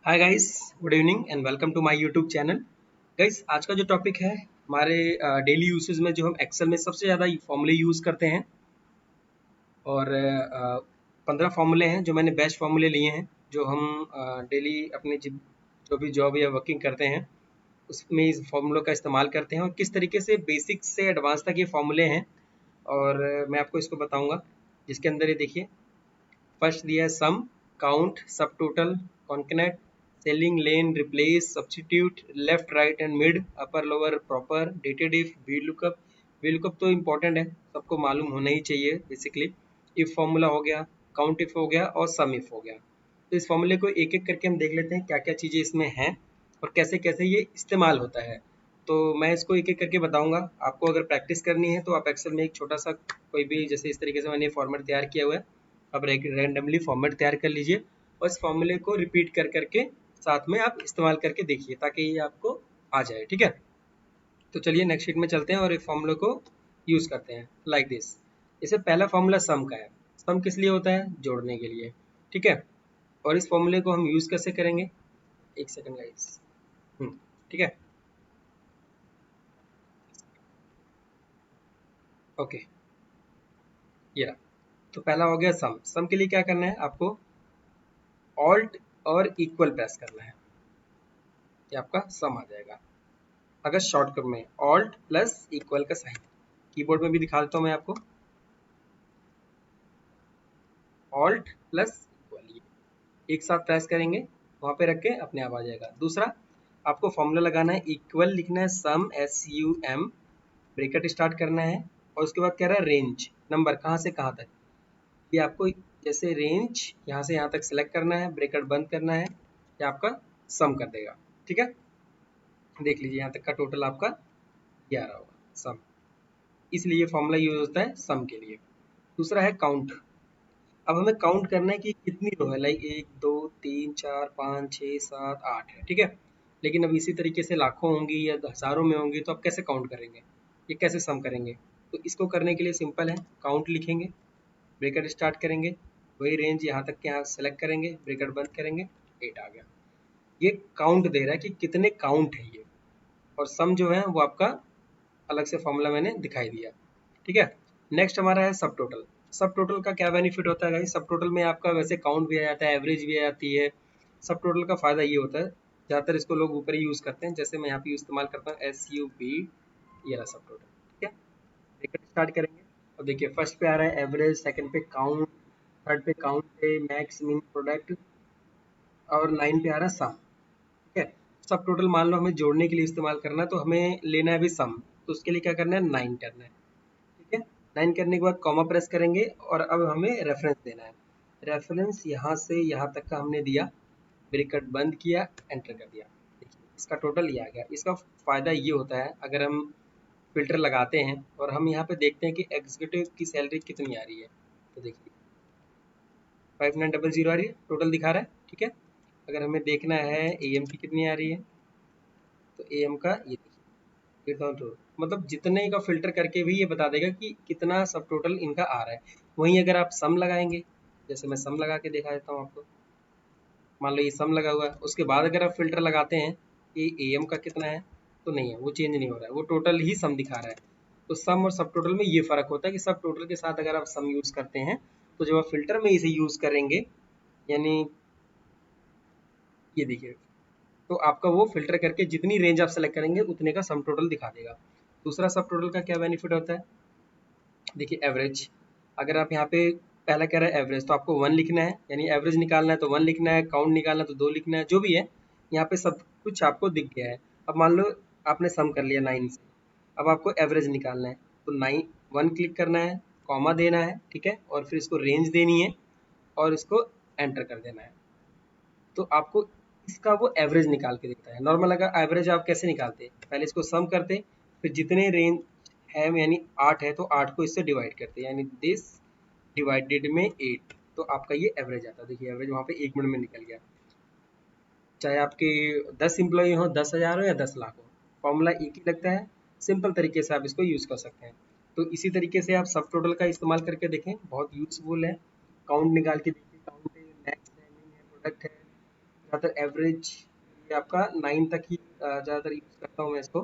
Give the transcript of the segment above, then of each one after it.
Hi guys, good evening and welcome to my YouTube channel. Guys, आज का जो topic है हमारे डेली यूसेज में जो हम एक्सेल में सबसे ज़्यादा फॉर्मूले यूज़ करते हैं और 15 फॉर्मूले हैं जो मैंने बेस्ट फॉर्मूले लिए हैं जो हम डेली अपने जो भी जॉब या वर्किंग करते हैं उसमें इस फॉर्मूलों का इस्तेमाल करते हैं और किस तरीके से बेसिक से एडवांस तक ये फॉर्मूले हैं और मैं आपको इसको बताऊंगा। जिसके अंदर ये देखिए, फर्स्ट दिया है sum, count, subtotal, concatenate, ceiling, len, replace, substitute, left right and mid, upper lower, proper, dated if, V lookup. V lookup तो इम्पोर्टेंट है, सबको मालूम होना ही चाहिए बेसिकली। इफ फॉर्मूला हो गया, काउंट इफ हो गया और सम इफ हो गया। तो इस फॉर्मूले को एक एक करके हम देख लेते हैं क्या क्या चीज़ें इसमें हैं और कैसे कैसे ये इस्तेमाल होता है। तो मैं इसको एक एक करके बताऊंगा। आपको अगर प्रैक्टिस करनी है तो आप एक्सेल में एक छोटा सा कोई भी, जैसे इस तरीके से मैंने फॉर्मेट तैयार किया हुआ है, आप रैंडमली फॉर्मेट तैयार कर लीजिए और इस फॉर्मूले को रिपीट कर करके साथ में आप इस्तेमाल करके देखिए ताकि ये आपको आ जाए। ठीक है, तो चलिए नेक्स्ट शीट में चलते हैं और एक फॉर्मूले को यूज़ करते हैं लाइक दिस। इसे पहला फॉर्मूला सम का है। सम किस लिए होता है? जोड़ने के लिए। ठीक है, और इस फॉर्मूले को हम यूज़ कैसे करेंगे? एक सेकंड गाइस। ठीक है, ओके, ये रहा। तो पहला हो गया सम। सम के लिए क्या करना है आपको? ऑल्ट और इक्वल प्रेस करना है, ये आपका सम आ जाएगा। अगर शॉर्टकट में ऑल्ट प्लस इक्वल का साइन, कीबोर्ड में भी दिखा देता हूँ मैं आपको। ऑल्ट प्लस इक्वल, ये एक साथ प्रेस करेंगे, वहां पे रख के अपने आप आ जाएगा। दूसरा, आपको फॉर्मूला लगाना है, इक्वल लिखना है, सम SUM, ब्रैकेट स्टार्ट करना है और उसके बाद कह रहा है रेंज, नंबर कहाँ से कहाँ तक। ये आपको जैसे रेंज यहाँ से यहाँ तक सिलेक्ट करना है, ब्रैकेट बंद करना है, ये आपका सम कर देगा। ठीक है, देख लीजिए यहाँ तक का टोटल आपका 11 होगा सम। इसलिए ये फॉर्मूला यूज होता है सम के लिए। दूसरा है काउंट। अब हमें काउंट करना है कि कितनी रो है, लाइक 1 2 3 4 5 6 7 8 है। ठीक है, लेकिन अब इसी तरीके से लाखों होंगी या हजारों में होंगी तो आप कैसे काउंट करेंगे, ये कैसे सम करेंगे? तो इसको करने के लिए सिंपल है, काउंट लिखेंगे, ब्रैकेट स्टार्ट करेंगे, वही रेंज यहाँ तक के यहाँ सेलेक्ट करेंगे, ब्रैकेट बंद करेंगे, 8 आ गया। ये काउंट दे रहा है कि कितने काउंट है ये। और सम जो है वो आपका अलग से फॉर्मूला मैंने दिखाई दिया। ठीक है, नेक्स्ट हमारा है सब टोटल। सब टोटल का क्या बेनिफिट होता है गाइस? सब टोटल में आपका वैसे काउंट भी आ जाता है, एवरेज भी आ जाती है। सब टोटल का फायदा ये होता है, ज़्यादातर इसको लोग ऊपर ही यूज़ करते हैं, जैसे मैं यहाँ पे इस्तेमाल करता हूँ SUB, ये रहा सब टोटल। ठीक है, ब्रैकेट स्टार्ट करेंगे और देखिए फर्स्ट पे आ रहा है एवरेज, सेकंड पे काउंट, थर्ड पे काउंट है, मैक्स, मिन, प्रोडक्ट, और 9 पे आ रहा है सम। ठीक है, सब टोटल मान लो हमें जोड़ने के लिए इस्तेमाल करना है तो हमें लेना है अभी सम, तो उसके लिए क्या करना है? 9 करना है। ठीक है, 9 करने के बाद कॉमा प्रेस करेंगे और अब हमें रेफरेंस देना है। रेफरेंस यहाँ से यहाँ तक का हमने दिया, ब्रैकेट बंद किया, एंटर कर दिया। देखिए इसका टोटल ये आ गया। इसका फायदा ये होता है, अगर हम फिल्टर लगाते हैं और हम यहाँ पे देखते हैं कि एग्जीक्यूटिव की सैलरी कितनी आ रही है, तो देखिए 5900 आ रही है, टोटल दिखा रहा है। ठीक है, अगर हमें देखना है AM की कितनी आ रही है, तो AM का ये देखिए 3000, मतलब जितने का फिल्टर करके भी ये बता देगा कि कितना सब टोटल इनका आ रहा है। वहीं अगर आप सम लगाएंगे, जैसे मैं सम लगा के दिखा देता हूँ आपको, मान लो ये सम लगा हुआ है, उसके बाद अगर आप फिल्टर लगाते हैं कि AM का कितना है, तो नहीं है, वो चेंज नहीं हो रहा है, वो टोटल ही सम दिखा रहा है। तो सम और सब टोटल में ये फर्क होता है कि सब टोटल के साथ अगर आप सम यूज करते हैं तो जब आप फिल्टर में इसे यूज करेंगे, यानी ये देखिए, तो आपका वो फिल्टर करके जितनी रेंज आप सेलेक्ट करेंगे उतने का सम टोटल दिखा देगा। दूसरा सब टोटल का क्या बेनिफिट होता है? देखिए एवरेज, अगर आप यहाँ पे पहला कह रहा है एवरेज, तो आपको 1 लिखना है, यानी एवरेज निकालना है तो 1 लिखना है, काउंट निकालना है तो 2 लिखना है, जो भी है यहाँ पे सब कुछ आपको दिख गया है। अब मान लो आपने सम कर लिया 9 से, अब आपको एवरेज निकालना है तो 9, 1 क्लिक करना है, कॉमा देना है, ठीक है, और फिर इसको रेंज देनी है और इसको एंटर कर देना है। तो आपको इसका वो एवरेज निकाल के देता है। नॉर्मल अगर एवरेज आप कैसे निकालते हैं, पहले इसको सम करते, फिर जितने रेंज है यानी 8 है तो 8 को इससे डिवाइड करते, यानी दिस डिवाइडेड में 8, तो आपका ये एवरेज आता है। देखिए एवरेज वहाँ पे 1 मिनट में निकल गया। चाहे आपके 10 एम्प्लॉई हो, 10,000 हो या 10 लाख हो, फॉर्मूला एक ही लगता है। सिंपल तरीके से आप इसको यूज़ कर सकते हैं। तो इसी तरीके से आप सब टोटल का इस्तेमाल करके देखें, बहुत यूजफुल है। काउंट निकाल के देखिए, काउंट है, मैक्स है, मिन है, प्रोडक्ट है, ज़्यादातर एवरेज आपका 9 तक ही ज़्यादातर यूज़ करता हूँ मैं इसको।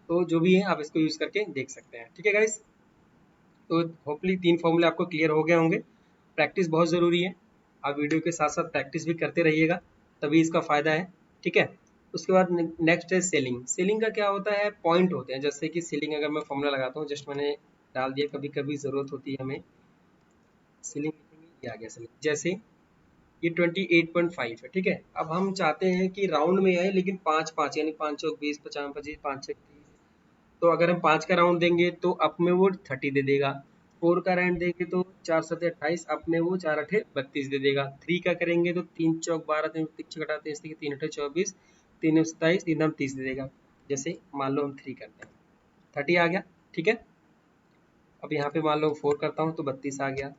तो जो भी है आप इसको यूज़ करके देख सकते हैं। ठीक है गाइस, तो होपली 3 फॉर्मूले आपको क्लियर हो गए होंगे। प्रैक्टिस बहुत ज़रूरी है, आप वीडियो के साथ साथ प्रैक्टिस भी करते रहिएगा, तभी इसका फ़ायदा है। ठीक है, उसके बाद नेक्स्ट है सेलिंग। सेलिंग का क्या होता है, पॉइंट होते हैं। जैसे कि सेलिंग अगर मैं फॉर्मूला लगाता हूँ, जस्ट मैंने डाल दिया, कभी कभी ज़रूरत होती है हमें सेलिंग लिखेंगे, ये आ गया सेलिंग। जैसे ये 28.5 है। ठीक है, अब हम चाहते हैं कि राउंड में आए, लेकिन 5 5 यानी 5 चौक 20, 50 25, 5 छक 30। तो अगर हम 5 का राउंड देंगे तो अप में वो 30 दे देगा। 4 का राउंड देंगे तो 4 7 28, अप में वो 4 8 32 दे देगा। 3 का करेंगे तो 3 चौक 12, 3 6 घटाते हैं इसलिए 3 8 24, 3 27, 3 30 दे देगा। जैसे मान लो हम 3 करते हैं, 30 आ गया। ठीक है, अब यहाँ पे मान लो 4 करता हूँ तो 32 आ गया,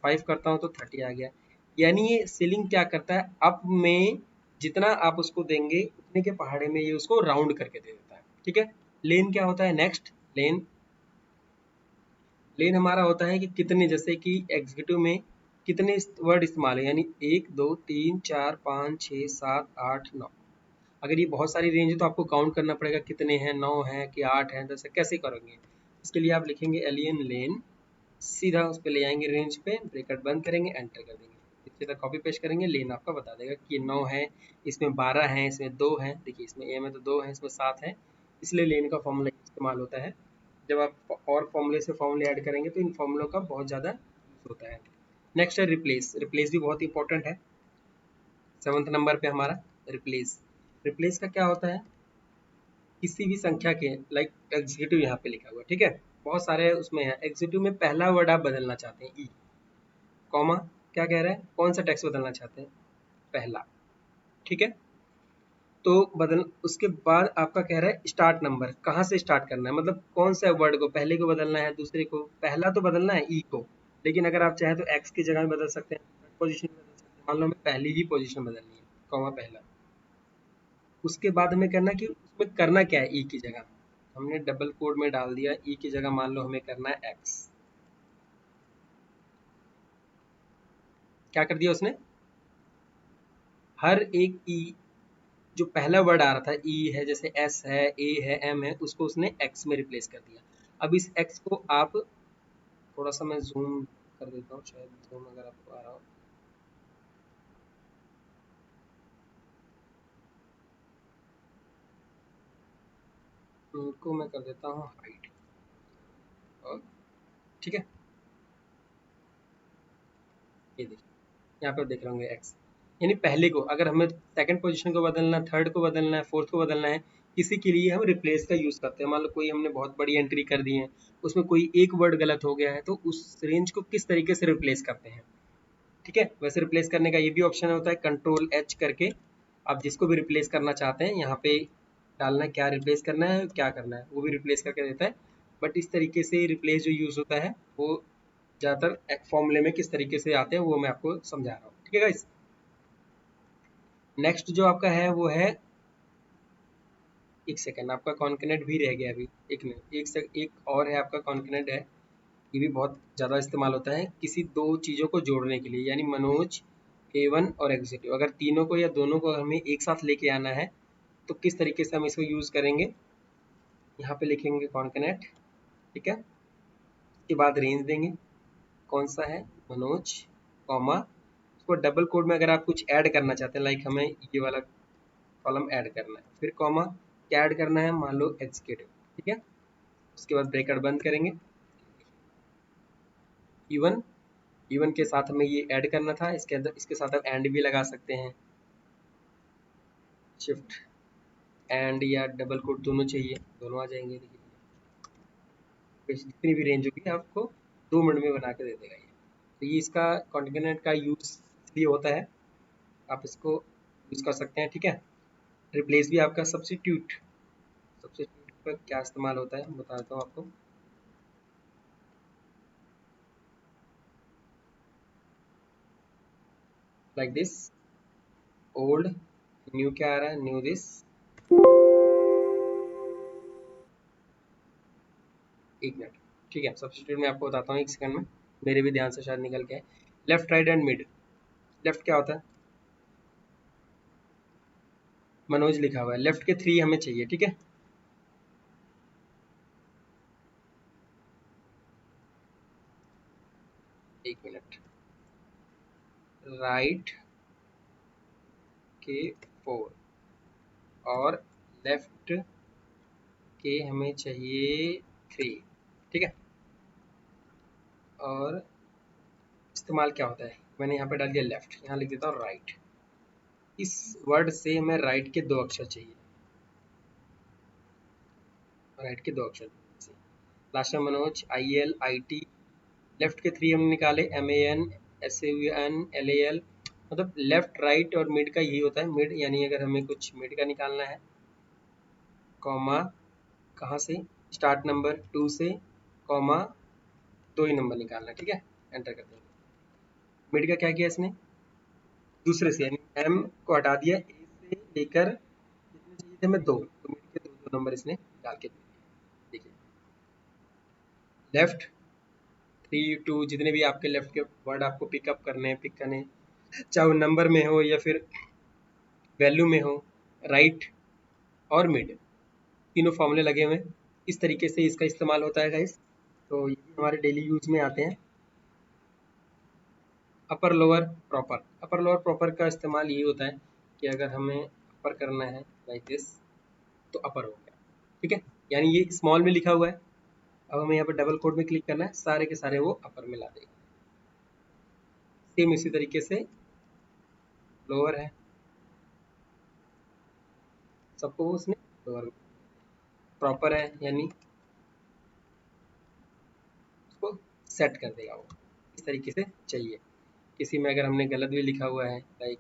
5 करता हूँ तो 30 आ गया। यानी ये सीलिंग क्या करता है, अप में जितना आप उसको देंगे उतने के पहाड़े में ये उसको राउंड करके दे देता है। ठीक है, लेन क्या होता है, नेक्स्ट लेन। लेन हमारा होता है कि कितने, जैसे कि एग्जीक्यूटिव में कितने वर्ड इस्तेमाल है, यानी 1 2 3 4 5 6 7 8 9। अगर ये बहुत सारी रेंज है तो आपको काउंट करना पड़ेगा कितने हैं, 9 है कि 8 है, 10 है, कैसे करेंगे। इसके लिए आप लिखेंगे एलियन लेन, सीधा उस पर ले आएंगे रेंज पे, ब्रैकेट बंद करेंगे, एंटर कर देंगे, सीधा कॉपी पेस्ट करेंगे, लेन आपका बता देगा कि ये 9 है, इसमें 12 है, इसमें 2 है। देखिए इसमें ए में तो 2 है, इसमें 7 है, इसलिए लेन का फॉर्मूला इस्तेमाल होता है। जब आप और फॉर्मूले से फॉर्मूले ऐड करेंगे तो इन फॉर्मूलों का बहुत ज़्यादा यूज होता है। नेक्स्ट है रिप्लेस। रिप्लेस भी बहुत इंपॉर्टेंट है, 7th नंबर पे हमारा रिप्लेस। रिप्लेस का क्या होता है, किसी भी संख्या के, लाइक एग्जीक्यूटिव यहाँ पे लिखा हुआ है, ठीक है, बहुत सारे उसमें है। एग्जीक्यूटिव में पहला वर्ड आप बदलना चाहते हैं, ई कॉमा, क्या कह रहा है, कौन सा टेक्स्ट बदलना चाहते हैं, पहला। ठीक है, तो बदल, उसके बाद आपका कह रहा है स्टार्ट नंबर, कहाँ से स्टार्ट करना है, मतलब कौन सा वर्ड को, पहले को बदलना है, दूसरे को, पहला तो बदलना है ई को, लेकिन अगर आप चाहें तो एक्स की जगह में बदल सकते हैं, पोजीशन बदल सकते हैं। मान लो हमें पहली ही पोजीशन बदलनी है, कॉमा पहला। उसके बाद हमें करना कि उसमें करना क्या है, ई की जगह हमने डबल कोड में डाल दिया, ई की जगह मान लो हमें करना है एक्स। क्या कर दिया उसने, हर एक ई जो पहला वर्ड आ रहा था, ई है, जैसे एस है, ए है, एम है, उसको उसने एक्स में रिप्लेस कर दिया। अब इस एक्स को आप, थोड़ा सा मैं जूम कर देता हूँ, शायद जूम अगर आपको आ रहा हो, उनको मैं कर देता हूँ हाइट। और ठीक है, ये देखिए यहाँ पर देख रहे होंगे एक्स, यानी पहले को अगर हमें सेकंड पोजीशन को बदलना है, थर्ड को बदलना है, फोर्थ को बदलना है, किसी के लिए हम रिप्लेस का यूज करते हैं। मान लो कोई हमने बहुत बड़ी एंट्री कर दी है, उसमें कोई एक वर्ड गलत हो गया है, तो उस रेंज को किस तरीके से रिप्लेस करते हैं। ठीक है, वैसे रिप्लेस करने का ये भी ऑप्शन होता है, कंट्रोल एच करके आप जिसको भी रिप्लेस करना चाहते हैं यहाँ पे डालना है, क्या रिप्लेस करना है, क्या करना है, वो भी रिप्लेस करके देता है। बट इस तरीके से रिप्लेस जो यूज होता है वो ज़्यादातर फॉर्मूले में किस तरीके से आते हैं वो मैं आपको समझा रहा हूँ। ठीक है गाइस, नेक्स्ट जो आपका है वो है, एक सेकेंड, आपका कॉन्कनेट भी रह गया अभी, एक मिनट, एक और है आपका कॉन्कनेट है। ये भी बहुत ज़्यादा इस्तेमाल होता है किसी दो चीज़ों को जोड़ने के लिए, यानी मनोज, A1 और एग्जीक्यूटिव, अगर तीनों को या दोनों को हमें एक साथ लेके आना है तो किस तरीके से हम इसको यूज़ करेंगे। यहाँ पे लिखेंगे कॉन्कनेट, ठीक है, उसके बाद रेंज देंगे, कौन सा है, मनोज, कॉमा, उसको डबल कोड में अगर आप कुछ ऐड करना चाहते हैं, लाइक हमें ये वाला कॉलम ऐड करना है, फिर कॉमा, क्या ऐड करना है, मान लो एग्जीक्यूटिव। ठीक है, उसके बाद ब्रैकेट बंद करेंगे, इवन, इवन के साथ हमें ये ऐड करना था, इसके अंदर इसके साथ आप एंड भी लगा सकते हैं, शिफ्ट एंड या डबल कोड दोनों चाहिए, दोनों आ जाएंगे। देखिए जितनी भी रेंज होगी आपको 2 मिनट में बना के दे देगा ये। तो ये इसका कॉन्टिनेंट का यूज इसलिए होता है, आप इसको यूज कर सकते हैं। ठीक है, रिप्लेस भी आपका सब्स्टिट्यूट, सब्स्टिट्यूट का क्या इस्तेमाल होता है बता देता हूँ आपको। लाइक दिस, ओल्ड, न्यू क्या आ रहा है, न्यू दिस, एक मिनट, ठीक है, सब्स्टिट्यूट मैं आपको बताता हूँ एक सेकंड में, मेरे भी ध्यान से शायद निकल के। Left right and mid, left क्या होता है, मनोज लिखा हुआ है, लेफ्ट के 3 हमें चाहिए, ठीक है। एक मिनट, राइट के 4 और लेफ्ट के हमें चाहिए 3, ठीक है। और इस्तेमाल क्या होता है, मैंने यहाँ पे डाल दिया लेफ्ट, यहाँ लिख देता हूँ राइट। इस वर्ड से हमें राइट के 2 अक्षर चाहिए, राइट के 2 अक्षर। लास्ट में मनोज, ILIT, लेफ्ट के 3 हमने निकाले, MAN, SAUN, LAL। मतलब लेफ्ट राइट और मिड का यही होता है, मिड यानी अगर हमें कुछ मिड का निकालना है, कॉमा कहाँ से, स्टार्ट नंबर 2 से, कॉमा 2 ही नंबर निकालना है, ठीक है। एंटर कर देंगे। मिड का क्या किया इसने, दूसरे से, यानी M को हटा दिया, A से लेकर कितने चाहिए थे हमें 2, तो मिड के 2 नंबर इसने डाल के दिए। देखिए लेफ्ट 3 2, जितने भी आपके लेफ्ट के वर्ड आपको पिकअप करने हैं, पिक करने हैं, चाहे वो नंबर में हो या फिर वैल्यू में हो, राइट और मिड, तीनों फॉर्मूले लगे हुए हैं। इस तरीके से इसका इस्तेमाल होता है गाइस। तो ये भी हमारे डेली यूज में आते हैं। अपर लोअर प्रॉपर, अपर लोअर प्रॉपर का इस्तेमाल ये होता है कि अगर हमें अपर करना है लाइक दिस, तो अपर हो गया, ठीक है। यानी ये स्मॉल में लिखा हुआ है, अब हमें यहाँ पर डबल कोड में क्लिक करना है, सारे के सारे वो अपर में ला देगा। सेम इसी तरीके से लोअर है, सबको उसने लोअर में, प्रॉपर है यानी उसको सेट कर देगा वो, इस तरीके से चाहिए। किसी में अगर हमने गलत भी लिखा हुआ है, लाइक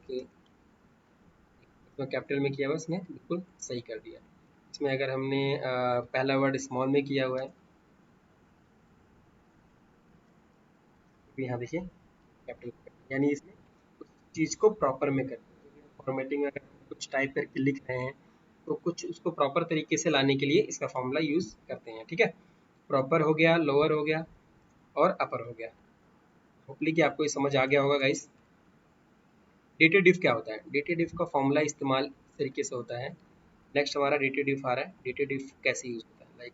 तो कैपिटल में किया हुआ उसने बिल्कुल सही कर दिया। इसमें अगर हमने पहला वर्ड स्मॉल में किया हुआ है, यहाँ देखिए कैपिटल, यानी इसने उस चीज़ को प्रॉपर में कर दिया। फॉर्मेटिंग में अगर हम कुछ टाइप करके लिख रहे हैं तो कुछ उसको प्रॉपर तरीके से लाने के लिए इसका फॉर्मूला यूज़ करते हैं, ठीक है। प्रॉपर हो गया, लोअर हो गया और अपर हो गया। होपली कि आपको ये समझ आ गया होगा गाइस। डेटेड इफ क्या होता है, डेटेड इफ का फॉर्मूला इस्तेमाल इस तरीके से होता है। नेक्स्ट हमारा डेटेड इफ आ रहा है। डेटेड इफ कैसे यूज होता है, लाइक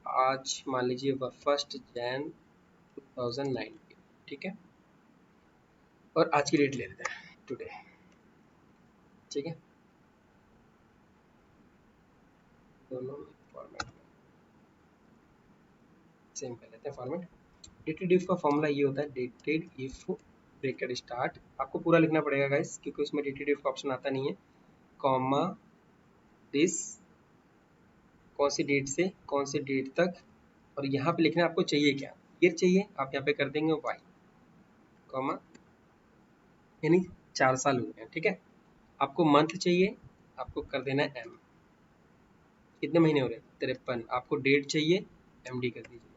आज मान लीजिए 1 Jan 2019, ठीक है, और आज की डेट ले लेते हैं टुडे, ठीक है। दोनों फॉर्मेट में सेम कर लेते हैं फॉर्मेट। डेटेड इफ का फॉर्मूला ये होता है, डेटेड इफ ब्रेकेट स्टार्ट, आपको पूरा लिखना पड़ेगा गाइस क्योंकि उसमें डेटेड इफ का ऑप्शन आता नहीं है, कॉमा दिस, कौन सी डेट से कौन सी डेट तक, और यहाँ पे लिखना आपको चाहिए क्या, ईयर चाहिए, आप यहाँ पे कर देंगे वाई, कॉमा यानी 4 साल हो गए, ठीक है। आपको मंथ चाहिए, आपको कर देना है एम, कितने महीने हो रहे हैं 53, आपको डेट चाहिए, MD कर दीजिए,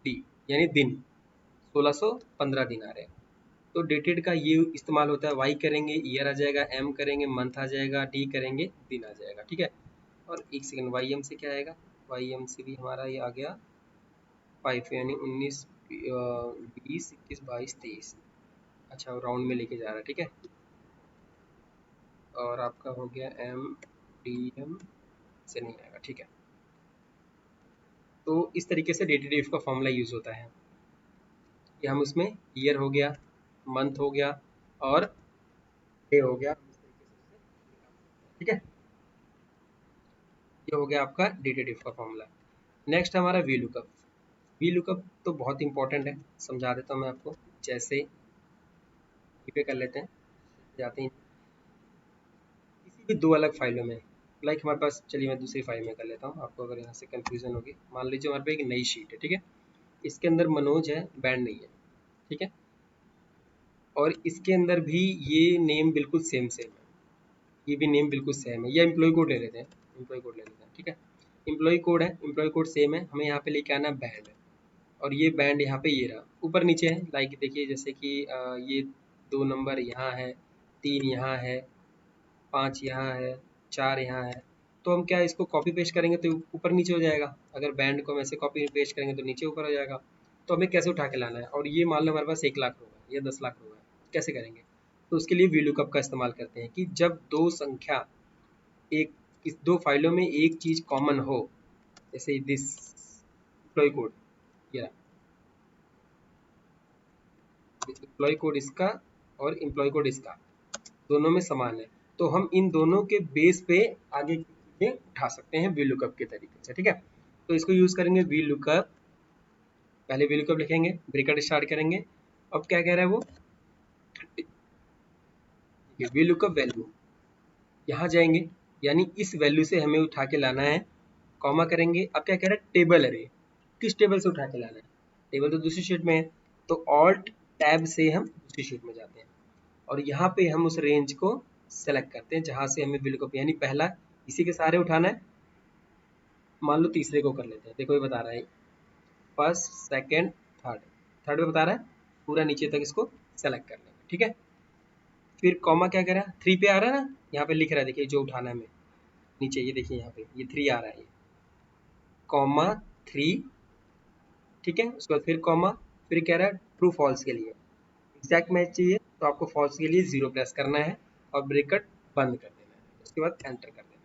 डी यानी दिन, 1615 दिन आ रहे हैं। तो डेटेड का ये इस्तेमाल होता है, वाई करेंगे ईयर आ जाएगा, एम करेंगे मंथ आ जाएगा, डी करेंगे दिन आ जाएगा, ठीक है। और एक सेकंड, वाई एम से क्या आएगा, वाई एम से भी हमारा ये आ गया 5, यानी 19 20 21 22 23, अच्छा राउंड में लेके जा रहा है, ठीक है। और आपका हो गया MDM से नहीं आएगा, ठीक है। तो इस तरीके से डेटेड इफ का फॉर्मूला यूज होता है कि हम उसमें ईयर हो गया, मंथ हो गया और डे हो गया, इस तरीके से उसे निकाल सकते हैं, ठीक है। ये हो गया आपका डेटेड इफ का फॉर्मूला। नेक्स्ट हमारा वी लुकअप। वी लुकअप तो बहुत इंपॉर्टेंट है, समझा देता हूँ मैं आपको। जैसे पे कर लेते हैं, जाते हैं किसी भी 2 अलग फाइलों में, लाइक हमारे पास, चलिए मैं दूसरी फाइल में कर लेता हूँ, आपको अगर यहाँ से कंफ्यूजन होगी। मान लीजिए हमारे पे एक नई शीट है, ठीक है, इसके अंदर मनोज है, बैंड नहीं है, ठीक है, और इसके अंदर भी ये नेम बिल्कुल सेम सेम है, ये भी नेम बिल्कुल सेम है, या एम्प्लॉय कोड ले लेते हैं, एम्प्लॉय कोड ले लेते हैं, ठीक है। एम्प्लॉय कोड है, एम्प्लॉय कोड सेम है, हमें यहाँ पे लेके आना बैंड, और ये बैंड यहाँ पे ये रहा, ऊपर नीचे है, लाइक देखिए जैसे कि ये 2 नंबर यहाँ है, 3 यहाँ है, 5 यहाँ है, 4 यहाँ है। तो हम क्या इसको कॉपी पेस्ट करेंगे तो ऊपर नीचे हो जाएगा, अगर बैंड को हम ऐसे कॉपी पेस्ट करेंगे तो नीचे ऊपर हो जाएगा। तो हमें कैसे उठा के लाना है, और ये मान लो हमारे पास 1 लाख होगा या 10 लाख होगा, कैसे करेंगे? तो उसके लिए VLOOKUP का इस्तेमाल करते हैं कि जब दो संख्या एक इस दो फाइलों में एक चीज कॉमन हो, जैसे दिस एम्प्लॉय कोड, या एम्प्लॉय कोड इसका और एम्प्लॉय कोड इसका दोनों में समान है, तो हम इन दोनों के बेस पे आगे की चीजें उठा सकते हैं VLOOKUP के तरीके से। ठीक है, तो इसको यूज करेंगे VLOOKUP। पहले VLOOKUP लिखेंगे, ब्रैकेट स्टार्ट करेंगे। अब क्या कह रहा है वो, VLOOKUP वैल्यू, यहाँ जाएंगे, यानी इस वैल्यू से हमें उठा के लाना है, कॉमा करेंगे। अब क्या कह रहा है, टेबल अरे, किस टेबल से उठा के लाना है, टेबल तो दूसरी शीट में है, तो ऑल्ट टैब से हम दूसरी शीट में जाते हैं और यहाँ पे हम उस रेंज को सेलेक्ट करते हैं जहां से हमें VLOOKUP, यानी पहला इसी के सारे उठाना है, मान लो तीसरे को कर लेते हैं। देखो ये बता रहा है फर्स्ट सेकंड थर्ड, थर्ड में बता रहा है पूरा नीचे तक इसको सेलेक्ट कर लेंगे। ठीक है, फिर कॉमा क्या करा, 3 पे आ रहा है ना, यहाँ पे लिख रहा है, देखिए जो उठाना है हमें नीचे, ये देखिए यहाँ पे ये 3 आ रहा है, ये कॉमा 3। ठीक है, उसके बाद फिर कॉमा, फिर कह रहा है ट्रू फॉल्स के लिए एग्जैक्ट मैच चाहिए, तो आपको फॉल्स के लिए 0 प्रेस करना है और ब्रैकेट बंद कर देना है, उसके बाद एंटर कर देना है।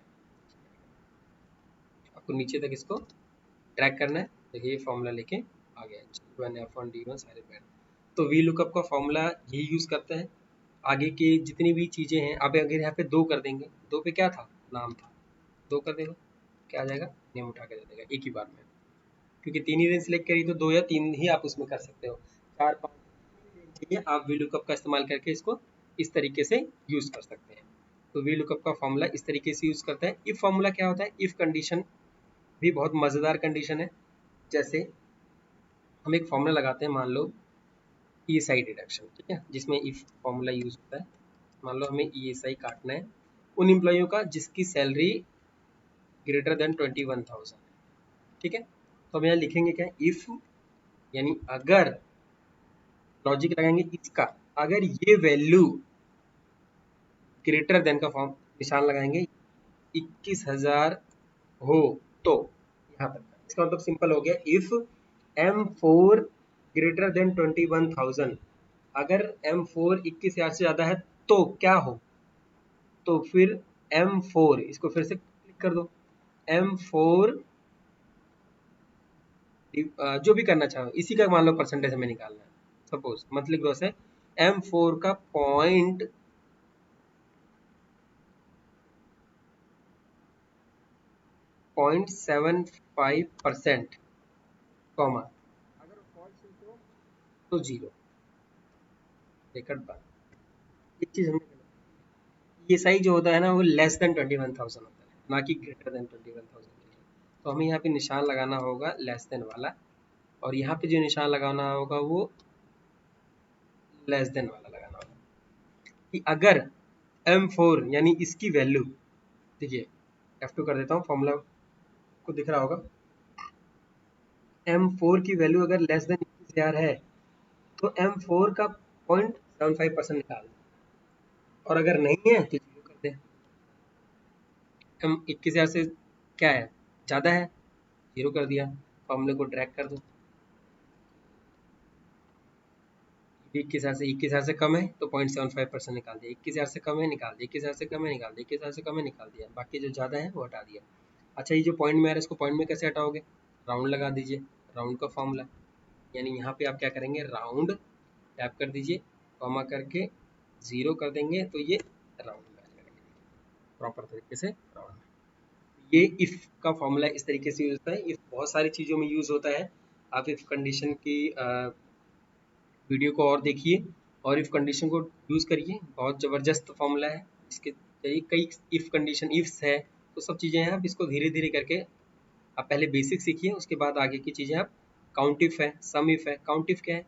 आपको नीचे तक इसको ट्रैक करना है। देखिए ये फॉर्मूला लेके आ गया, G1 F1 D1 सारे पैड। तो VLOOKUP का फॉर्मूला यही यूज करता है। आगे की जितनी भी चीजें हैं, अब अगर यहाँ पे 2 कर देंगे, 2 पे क्या था, नाम था, 2 कर देगा, क्या आ जाएगा, नेम उठा के दे देगा एक ही बार में, क्योंकि 3 ही रेंज सेलेक्ट करी तो 2 या 3 ही आप उसमें कर सकते हो, 4 5 चाहिए आप VLOOKUP का इस्तेमाल करके इसको इस तरीके से यूज कर सकते हैं। तो VLOOKUP का फॉर्मूला इस तरीके से यूज करता है। इफ फॉर्मूला क्या होता है, इफ कंडीशन भी बहुत मजेदार कंडीशन है। जैसे हम एक फॉर्मूला लगाते हैं, मान लो ESI डिडक्शन, ठीक है, जिसमें इफ फॉर्मूला यूज होता है। मान लो हमें ESI काटना है उन एम्प्लॉइयों का जिसकी सैलरी ग्रेटर देन 21,000, ठीक है। तो हम यहाँ लिखेंगे क्या, इफ, यानी अगर, लॉजिक लगाएंगे इसका, अगर ये वैल्यू ग्रेटर देन का फॉर्म निशान लगाएंगे 21,000 हो, तो यहाँ तक इसका मतलब सिंपल हो गया, इफ M4 ग्रेटर देन 21,000, अगर M4 21,000 से ज्यादा है तो क्या हो, तो फिर M4, इसको फिर से क्लिक कर दो, M4 जो भी करना चाहो इसी का मान लो परसेंटेज हमें निकालना है। सपोज मंथली ग्रोथ है M4 का 0.75%, कॉमा, अगर फॉल्स हो तो 0, ब्रैकेट बंद। एक चीज हमने ESI जो होता है ना, वो लेस देन 21,000 होता है, ना कि ग्रेटर देन 21,000 के लिए। तो हमें यहाँ पे निशान लगाना होगा लेस देन वाला, और यहाँ पे जो निशान लगाना होगा वो लेस देन वाला लगाना होगा, कि अगर M4 यानी इसकी वैल्यू, देखिए F2 कर देता हूँ, फॉर्मूला को दिख रहा होगा, M4 की वैल्यू अगर लेस देन 21,000 है तो M4 का 0.75% निकाल दें, और अगर नहीं है तो 0 कर दें। M 21,000 से क्या है, ज़्यादा है, 0 कर दिया, फॉर्मूले को ड्रैग कर दो, 21,000 से कम है तो 0.75% निकाल दिया, 21,000 से कम है निकाल दिया, 21,000 से कम है निकाल दिया, 21,000 से कम है निकाल दिया, बाकी जो ज़्यादा है वो हटा दिया। अच्छा, ये जो पॉइंट में आ रहा है इसको पॉइंट में कैसे हटाओगे, राउंड लगा दीजिए, राउंड का फॉर्मूला, यानी यहाँ पे आप क्या करेंगे, राउंड टैप कर दीजिए, कॉमा करके 0 कर देंगे, तो ये राउंड में आ जाएगा प्रॉपर तरीके से राउंड। ये इफ का फॉर्मूला इस तरीके से यूज होता है। इफ बहुत सारी चीज़ों में यूज होता है। आप इफ कंडीशन की वीडियो को और देखिए और इफ कंडीशन को यूज करिए, बहुत ज़बरदस्त फॉर्मूला है। इसके कई इफ कंडीशन इफ्स है, तो सब चीज़ें हैं, आप इसको धीरे धीरे करके आप पहले बेसिक सीखिए, उसके बाद आगे की चीज़ें आप, काउंट इफ है, सम इफ है, काउंट इफ क्या है,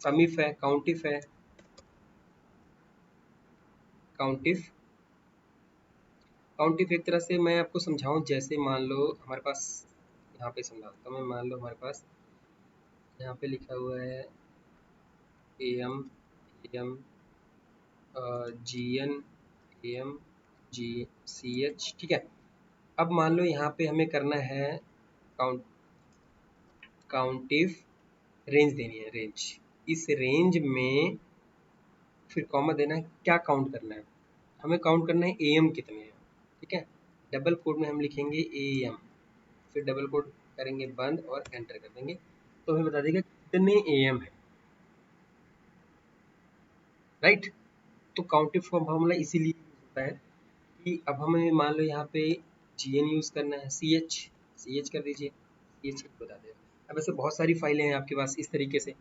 सम इफ है, काउंट इफ है, काउंट इफ, काउंट इफ एक तरह से मैं आपको समझाऊं, जैसे मान लो हमारे पास, यहाँ पे समझाता हूँ मैं, मान लो हमारे पास यहाँ पे लिखा हुआ है AM AM GN AM GCH, ठीक है। अब मान लो यहाँ पे हमें करना है काउंट, काउंट इफ रेंज देनी है, रेंज। इस रेंज में फिर कॉमा देना है, क्या काउंट करना है, हमें काउंट करना है एम कितने हैं, ठीक है। डबल कोड में हम लिखेंगे एम, फिर डबल कोड करेंगे बंद और एंटर कर देंगे, तो हमें बता देगा कितने एम है, राइट। तो काउंटिंग फॉर्मूला इसीलिए होता है कि अब हमें मान लो यहाँ पे जी एन यूज़ करना है, सी एच कर दीजिए, सी एच बता देगा। अब ऐसे बहुत सारी फाइलें हैं आपके पास इस तरीके से,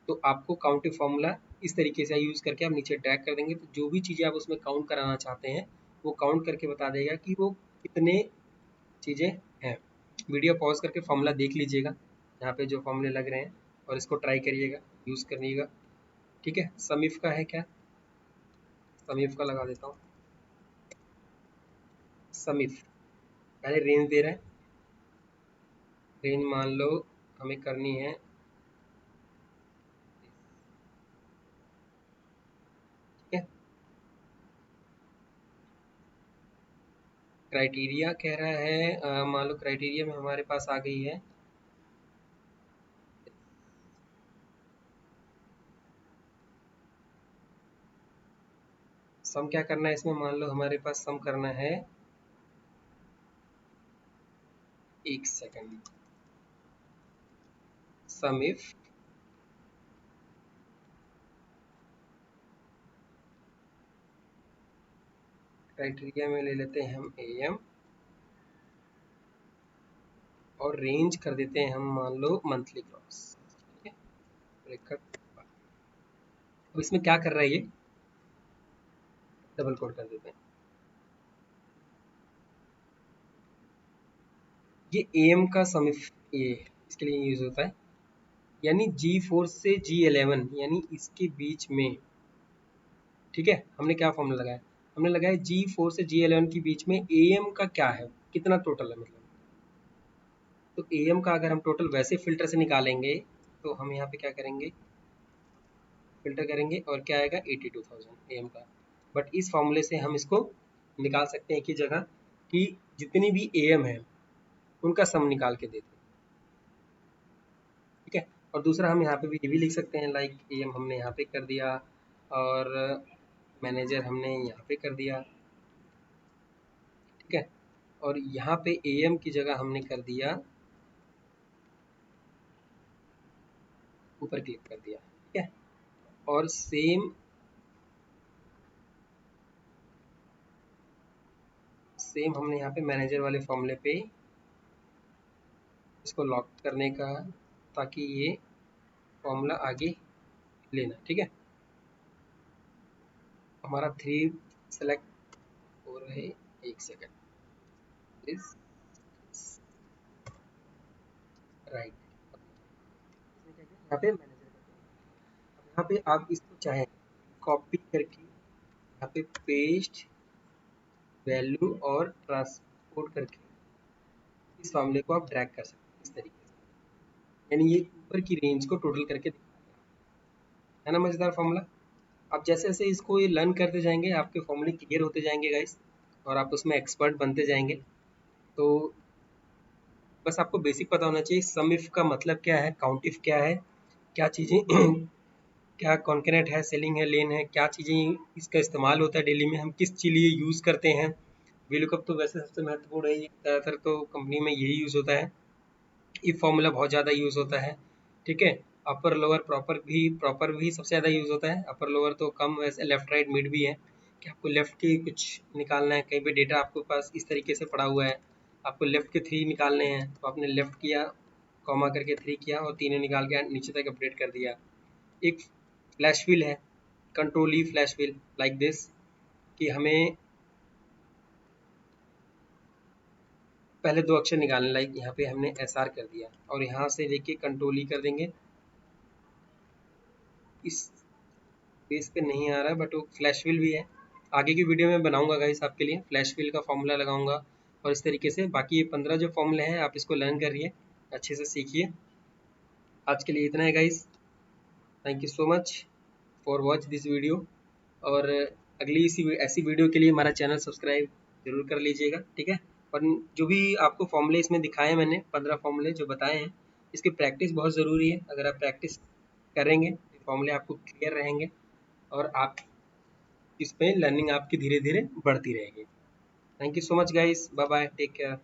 तो आपको काउंटिंग फॉर्मूला इस तरीके से यूज़ करके आप नीचे ड्रैग कर देंगे, तो जो भी चीज़ें आप उसमें काउंट कराना चाहते हैं वो काउंट करके बता देगा कि वो कितने चीज़ें हैं। वीडियो पॉज करके फॉर्मूला देख लीजिएगा, यहाँ पे जो फॉर्मूले लग रहे हैं, और इसको ट्राई करिएगा, यूज़ करिएगा, ठीक है। समीफ का है क्या, समीफ का लगा देता हूँ। समीफ पहले रेंज दे रहा है, रेंज मान लो हमें करनी है, ठीक है। क्राइटेरिया कह रहा है, मान लो क्राइटेरिया में हमारे पास आ गई है, सम क्या करना है इसमें, मान लो हमारे पास सम करना है, एक सेकंड, सम इफ क्राइटेरिया में ले लेते हैं हम एम, और रेंज कर देते हैं हम मान लो मंथली क्रॉस, ठीक है। अब इसमें क्या कर रहा है ये, डबल कोड कर देते हैं, ये एम का सम इफ, ये इसके लिए यूज होता है, यानी G4 से G11 यानी इसके बीच में, ठीक है। हमने क्या फॉर्मूला लगाया, हमने लगाया G4 से G11 के बीच में AM का क्या है, कितना टोटल है मतलब, तो AM का अगर हम टोटल वैसे फिल्टर से निकालेंगे, तो हम यहाँ पे क्या करेंगे, फिल्टर करेंगे और क्या आएगा 82,000 AM का। बट इस फॉर्मूले से हम इसको निकाल सकते हैं एक ही जगह, कि जितनी भी AM है उनका सम निकाल के देते हैं, ठीक है। और दूसरा हम यहाँ पे भी ये भी लिख सकते हैं, लाइक AM हमने यहाँ पे कर दिया, और मैनेजर हमने यहाँ पे कर दिया, ठीक है। और यहाँ पे AM की जगह हमने कर दिया, ऊपर क्लिक कर दिया, ठीक है। और सेम सेम हमने यहाँ पे मैनेजर वाले फॉर्मूले पे इसको लॉक करने का, ताकि ये फॉर्मूला आगे लेना, ठीक है। हमारा 3 सेलेक्ट हो रहे, एक सेकंड, इस राइट, यहाँ पे मैनेजर करते हैं। अब यहाँ पे आप इसको चाहें कॉपी करके यहाँ पे पेस्ट वैल्यू और ट्रांसपोर्ट करके इस फॉर्मूले को आप ड्रैग कर सकते हैं इस तरीके से, यानी ये ऊपर की रेंज को टोटल करके दिखाएगा, है ना मजेदार फॉर्मूला। आप जैसे जैसे इसको ये लर्न करते जाएंगे आपके फॉर्मूले क्लियर होते जाएंगे गाइस, और आप उसमें एक्सपर्ट बनते जाएंगे। तो बस आपको बेसिक पता होना चाहिए सम इफ का मतलब क्या है, काउंट इफ क्या है, क्या चीज़ें क्या कॉन्करेंट है, सेलिंग है, लेन है, क्या चीज़ें इसका इस्तेमाल होता है डेली में, हम किस चीज़ लिए यूज़ करते हैं। वीलुकअप तो वैसे सबसे महत्वपूर्ण है, ये ज़्यादातर तो कंपनी में यही यूज़ होता है। इफ फॉर्मूला बहुत ज़्यादा यूज़ होता है, ठीक है। अपर लोअर प्रॉपर भी सबसे ज़्यादा यूज़ होता है, अपर लोअर तो कम, वैसे लेफ्ट राइट मिड भी है, कि आपको लेफ्ट के कुछ निकालना है, कहीं पे डेटा आपके पास इस तरीके से पड़ा हुआ है, आपको लेफ्ट के 3 निकालने हैं, तो आपने लेफ्ट किया, कॉमा करके 3 किया और तीनों निकाल के नीचे तक अपडेट कर दिया। एक फ्लैश व्हील है, control E flash wheel, like this, कि हमें पहले 2 अक्षर निकालने, लाइक यहाँ पे हमने SR कर दिया और यहाँ से लेके कंट्रोल ई कर देंगे, इस पेज पे नहीं आ रहा है बट वो फ्लैश व्हील भी है, आगे की वीडियो में बनाऊंगा गाइस आपके लिए, फ्लैश व्हील का फॉर्मूला लगाऊंगा। और इस तरीके से बाकी ये 15 जो फॉर्मूले हैं आप इसको लर्न करिए, अच्छे से सीखिए। आज के लिए इतना है guys, thank you so much for watch this video, और अगली इसी ऐसी वीडियो के लिए हमारा चैनल सब्सक्राइब जरूर कर लीजिएगा, ठीक है। और जो भी आपको फॉर्मूले इसमें दिखाए हैं मैंने 15 फॉर्मूले जो बताए हैं, इसकी प्रैक्टिस बहुत ज़रूरी है। अगर आप प्रैक्टिस करेंगे तो फॉर्मूले आपको क्लियर रहेंगे और आप इस पे लर्निंग आपकी धीरे धीरे बढ़ती रहेगी। Thank you so much guys, bye bye, take care.